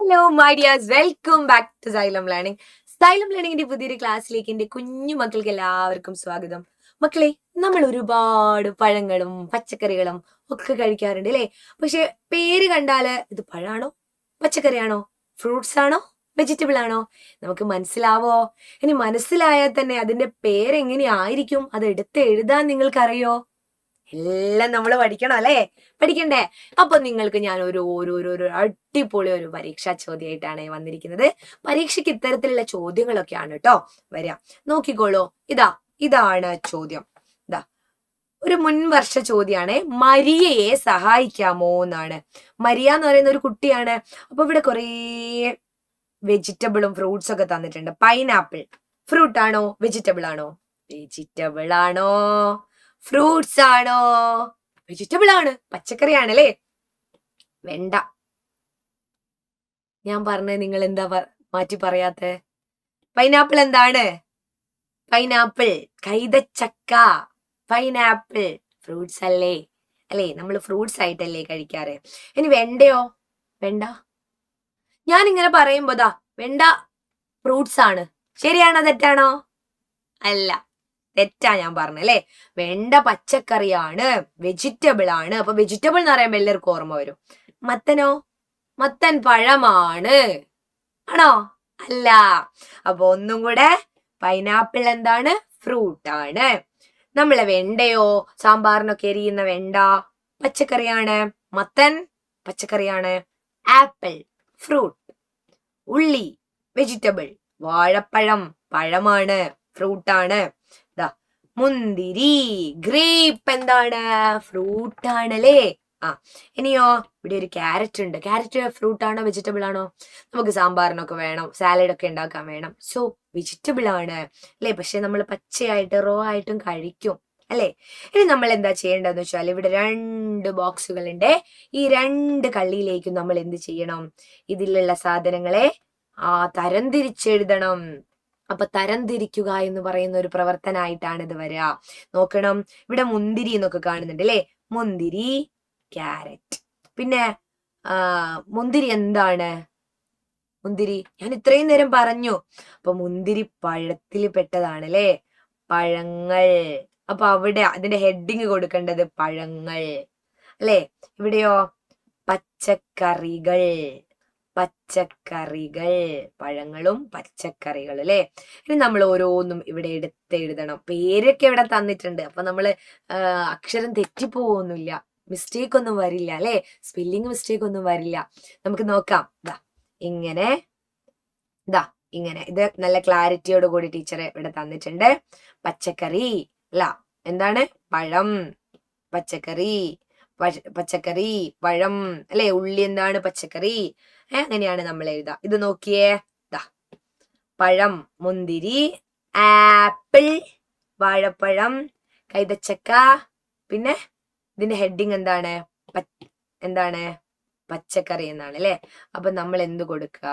Hello my dears, welcome back to Xylem learning. Xylem ലേണിംഗിന്റെ പുതിയൊരു ക്ലാസ്സിലേക്ക് എന്റെ കുഞ്ഞു മക്കൾക്ക് എല്ലാവർക്കും സ്വാഗതം. മക്കളെ, നമ്മൾ ഒരുപാട് പഴങ്ങളും പച്ചക്കറികളും ഒക്കെ കഴിക്കാറുണ്ട് അല്ലേ? പക്ഷെ പേര് കണ്ടാല് ഇത് പഴാണോ, പച്ചക്കറിയാണോ, ഫ്രൂട്ട്സ് ആണോ, വെജിറ്റബിൾ ആണോ നമുക്ക് മനസ്സിലാവോ? ഇനി മനസ്സിലായാൽ തന്നെ അതിന്റെ പേരെങ്ങനെയായിരിക്കും അത് എടുത്ത് എഴുതാൻ നിങ്ങൾക്കറിയോ? എല്ലാം നമ്മൾ പഠിക്കണം അല്ലേ? പഠിക്കണ്ടേ? അപ്പൊ നിങ്ങൾക്ക് ഞാൻ ഒരു അടിപൊളി ഒരു പരീക്ഷാ ചോദ്യമായിട്ടാണ് വന്നിരിക്കുന്നത്. പരീക്ഷയ്ക്ക് ഇത്തരത്തിലുള്ള ചോദ്യങ്ങളൊക്കെയാണ് കേട്ടോ വരിക. നോക്കിക്കോളൂ, ഇതാണ് ചോദ്യം. ഒരു മുൻവർഷ ചോദ്യമാണ്. മരിയയെ സഹായിക്കാമോ എന്നാണ്. മരിയ എന്ന് പറയുന്ന ഒരു കുട്ടിയാണ്. അപ്പൊ ഇവിടെ കുറേ വെജിറ്റബിളും ഫ്രൂട്ട്സും ഒക്കെ തന്നിട്ടുണ്ട്. പൈനാപ്പിൾ ഫ്രൂട്ട് ആണോ, വെജിറ്റബിൾ ആണോ? വെജിറ്റബിൾ ആണോ, ഫ്രൂട്ട്സ് ആണോ? വെജിറ്റബിൾ ആണ്, പച്ചക്കറിയാണല്ലേ. വെണ്ട. ഞാൻ പറഞ്ഞത് നിങ്ങൾ എന്താ മാറ്റി പറയാത്തെ? പൈനാപ്പിൾ എന്താണ്? പൈനാപ്പിൾ. കൈതച്ചക്ക, പൈനാപ്പിൾ ഫ്രൂട്ട്സ് അല്ലേ? അല്ലേ, നമ്മൾ ഫ്രൂട്ട്സ് ആയിട്ടല്ലേ കഴിക്കാറ്. ഇനി വെണ്ടയോ? വെണ്ട ഞാൻ ഇങ്ങനെ പറയുമ്പോ വെണ്ട ഫ്രൂട്ട്സ് ആണ്. ശരിയാണോ തെറ്റാണോ? അല്ല, തെറ്റാ ഞാൻ പറഞ്ഞല്ലേ. വെണ്ട പച്ചക്കറിയാണ്, വെജിറ്റബിൾ ആണ്. അപ്പൊ വെജിറ്റബിൾ എന്ന് പറയുമ്പോൾ എല്ലാവർക്കും ഓർമ്മ വരും. മത്തനോ? മത്തൻ പഴമാണ്. ആണോ? അല്ല. അപ്പൊ ഒന്നും കൂടെ, പൈനാപ്പിൾ എന്താണ്? ഫ്രൂട്ട് ആണ്. നമ്മളെ വെണ്ടയോ, സാമ്പാറിനൊക്കെ എരിയുന്ന വെണ്ട പച്ചക്കറിയാണ്. മത്തൻ പച്ചക്കറിയാണ്. Apple fruit. ഉള്ളി വെജിറ്റബിൾ. വാഴപ്പഴം പഴമാണ്, ഫ്രൂട്ട് ആണ്. മുന്തിരി ഗ്രേപ്പ് എന്താണ്? ഫ്രൂട്ട് ആണല്ലേ. ഇനിയോ, ഇവിടെ ഒരു ക്യാരറ്റ് ഉണ്ട്. ക്യാരറ്റ് ഫ്രൂട്ട് ആണോ, വെജിറ്റബിൾ ആണോ? നമുക്ക് സാമ്പാറിനൊക്കെ വേണം, സാലഡ് ഒക്കെ ഉണ്ടാക്കാൻ വേണം. സോ വെജിറ്റബിൾ ആണ് അല്ലേ. പക്ഷെ നമ്മൾ പച്ചയായിട്ട് റോ ആയിട്ടും കഴിക്കും അല്ലേ. ഇനി നമ്മൾ എന്താ ചെയ്യേണ്ടതെന്ന് വെച്ചാൽ, ഇവിടെ 2 ബോക്സുകളുണ്ട്. ഈ 2 കള്ളിയിലേക്കും നമ്മൾ എന്ത് ചെയ്യണം? ഇതിലുള്ള സാധനങ്ങളെ തരംതിരിച്ചെഴുതണം. അപ്പൊ തരംതിരിക്കുക എന്ന് പറയുന്ന ഒരു പ്രവർത്തനമായിട്ടാണ് ഇത് വരിക. നോക്കണം, ഇവിടെ മുന്തിരി എന്നൊക്കെ കാണുന്നുണ്ട് അല്ലേ. മുന്തിരി, ക്യാരറ്റ്. പിന്നെ മുന്തിരി എന്താണ്? മുന്തിരി ഞാൻ ഇത്രയും നേരം പറഞ്ഞു. അപ്പൊ മുന്തിരി പഴത്തിൽ പെട്ടതാണ് അല്ലേ. പഴങ്ങൾ. അപ്പൊ അവിടെ അതിന്റെ ഹെഡിങ് കൊടുക്കേണ്ടത് പഴങ്ങൾ അല്ലേ. ഇവിടെയോ പച്ചക്കറികൾ. പച്ചക്കറികൾ, പഴങ്ങളും പച്ചക്കറികളും അല്ലേ. ഇനി നമ്മൾ ഓരോന്നും ഇവിടെ എഴുതണം. പേരൊക്കെ ഇവിടെ തന്നിട്ടുണ്ട്. അപ്പൊ നമ്മള് അക്ഷരം തെറ്റിപ്പോവൊന്നുമില്ല, മിസ്റ്റേക്ക് ഒന്നും വരില്ല അല്ലെ. സ്പെല്ലിംഗ് മിസ്റ്റേക്ക് ഒന്നും വരില്ല. നമുക്ക് നോക്കാം. ഇങ്ങനെ ഇങ്ങനെ ഇത് നല്ല ക്ലാരിറ്റിയോട് കൂടി ടീച്ചർ ഇവിടെ തന്നിട്ടുണ്ട്. പച്ചക്കറി അല്ല, എന്താണ്? പഴം. പച്ചക്കറി, പച്ചക്കറി, പഴം അല്ലെ. ഉള്ളി എന്താണ്? പച്ചക്കറി. അങ്ങനെയാണ് നമ്മൾ എഴുതാ. ഇത് നോക്കിയേ, പഴം, മുന്തിരി, ആപ്പിൾ, വാഴപ്പഴം, കൈതച്ചക്ക. പിന്നെ ഇതിന്റെ ഹെഡിങ് എന്താണ്? എന്താണ്? പച്ചക്കറി എന്നാണ് അല്ലെ. അപ്പൊ നമ്മൾ എന്ത് കൊടുക്കുക?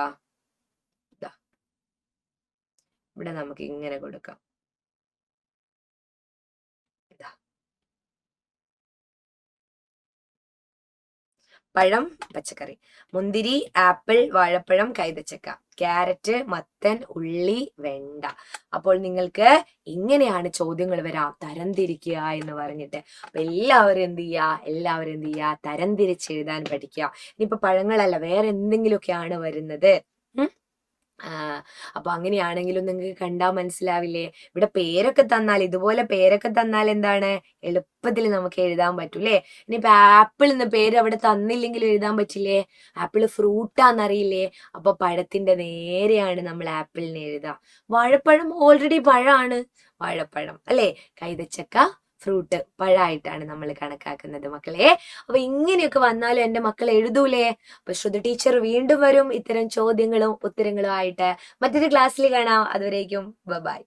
ഇവിടെ നമുക്ക് ഇങ്ങനെ കൊടുക്കാം. പഴം, പച്ചക്കറി. മുന്തിരി, ആപ്പിൾ, വാഴപ്പഴം, കൈതച്ചക്ക, ക്യാരറ്റ്, മത്തൻ, ഉള്ളി, വെണ്ട. അപ്പോൾ നിങ്ങൾക്ക് ഇങ്ങനെയാണ് ചോദ്യങ്ങൾ വരാം, തരംതിരിക്കുക എന്ന് പറഞ്ഞിട്ട്. അപ്പൊ എല്ലാവരും എന്ത് ചെയ്യുക? തരംതിരിച്ചെഴുതാൻ പഠിക്കുക. ഇനിയിപ്പോ പഴങ്ങളല്ല, വേറെ എന്തെങ്കിലുമൊക്കെയാണ് വരുന്നത്. അപ്പൊ അങ്ങനെയാണെങ്കിലും നിങ്ങൾക്ക് കണ്ടാൽ മനസ്സിലാവില്ലേ. ഇവിടെ പേരൊക്കെ തന്നാൽ, ഇതുപോലെ പേരൊക്കെ തന്നാൽ എന്താണ്, എളുപ്പത്തിൽ നമുക്ക് എഴുതാൻ പറ്റൂലേ. ഇനിയിപ്പൊ ആപ്പിൾ എന്ന പേര് അവിടെ തന്നില്ലെങ്കിൽ എഴുതാൻ പറ്റില്ലേ. ആപ്പിൾ ഫ്രൂട്ടാന്നറിയില്ലേ. അപ്പൊ പഴത്തിന്റെ നേരെയാണ് നമ്മൾ ആപ്പിളിനെ എഴുതുക. വാഴപ്പഴം ഓൾറെഡി പഴമാണ്, വാഴപ്പഴം അല്ലെ. കൈതച്ചക്ക ഫ്രൂട്ട്, പഴമായിട്ടാണ് നമ്മൾ കണക്കാക്കുന്നത് മക്കളെ. അപ്പൊ ഇങ്ങനെയൊക്കെ വന്നാലും എന്റെ മക്കൾ എഴുതൂലേ. അപ്പൊ ശ്രുതി ടീച്ചർ വീണ്ടും വരും ഇത്തരം ചോദ്യങ്ങളും ഉത്തരങ്ങളും ആയിട്ട്. മറ്റൊരു ക്ലാസ്സിൽ കാണാം. അതുവരേക്കും ബൈ.